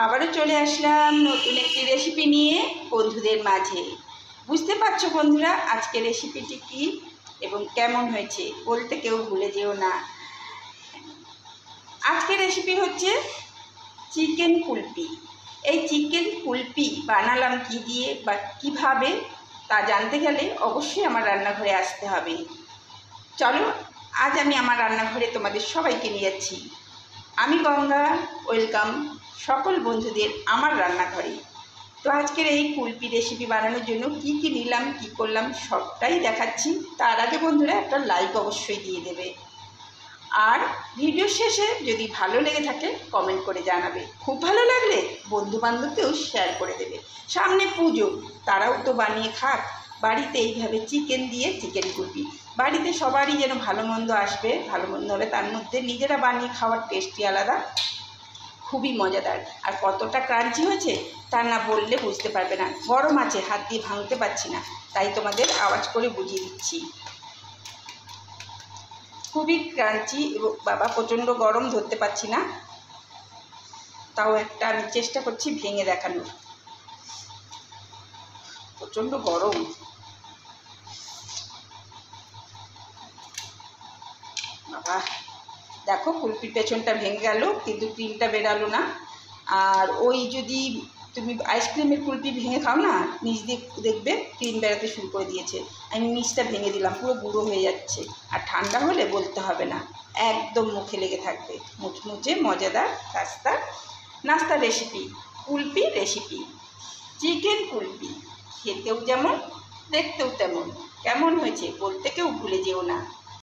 আবারও চলে আসলাম নতুন একটি রেসিপি নিয়ে বন্ধুদের মাঝে। বুঝতে পারছো বন্ধুরা আজকে রেসিপিটি কি এবং কেমন হয়েছে বলতে কেউ ভুলে যেও না। আজকের রেসিপি হচ্ছে চিকেন কুলপি। এই চিকেন কুলপি বানালাম কি দিয়ে বা কিভাবে তা জানতে গেলে অবশ্যই আমার রান্নাঘরে আসতে হবে। চলো আজ আমি আমার রান্নাঘরে তোমাদের সবাইকে নিয়ে যাচ্ছি। আমি গঙ্গা, ওয়েলকাম সকল বন্ধুদের আমার রান্নাঘরে। তো আজকের এই কুলপি রেসিপি বানানোর জন্য কি কি নিলাম, কি করলাম সবটাই দেখাচ্ছি। তার আগে বন্ধুরা একটা লাইক অবশ্যই দিয়ে দেবে, আর ভিডিও শেষে যদি ভালো লেগে থাকে কমেন্ট করে জানাবে। খুব ভালো লাগলে বন্ধুবান্ধবকেও শেয়ার করে দেবে। সামনে পুজো, তারাও তো বানিয়ে খাক বাড়িতে এইভাবে চিকেন দিয়ে চিকেন কুলপি। বাড়িতে সবারই যেন ভালো মন্দ আসবে, ভালো মন্দ হবে, তার মধ্যে নিজেরা বানিয়ে খাওয়ার টেস্টই আলাদা, খুবই মজাদার। আর কতটা ক্রাঞ্চি হয়েছে তা না বললে বুঝতে পারবে না। গরম আছে, হাত দিয়ে ভাঙতে পারছি না, তাই তোমাদের আওয়াজ করে বুঝিয়ে দিচ্ছি। খুবই ক্রাঞ্চি এবং বাবা প্রচণ্ড গরম, ধরতে পারছি না, তাও একটা আমি চেষ্টা করছি ভেঙে দেখানোর। প্রচণ্ড গরম। বাবা দেখো কুলপির পেছনটা ভেঙে গেল, কিন্তু ক্রিমটা বেরালো না। আর ওই যদি তুমি আইসক্রিমের কুলপি ভেঙে খাও না, নিচ দিয়ে দেখবে ক্রিম বেরাতে শুরু করে দিয়েছে। আমি নিচটা ভেঙে দিলাম, পুরো গুঁড়ো হয়ে যাচ্ছে। আর ঠান্ডা হলে বলতে হবে না, একদম মুখে লেগে থাকবে। মুচমুচে মজাদার নাস্তার recipe, kulfi recipe, chicken kulfi. খেতেও যেমন দেখতেও তেমন। কেমন হয়েছে বলতে কেউ ভুলে যেও না।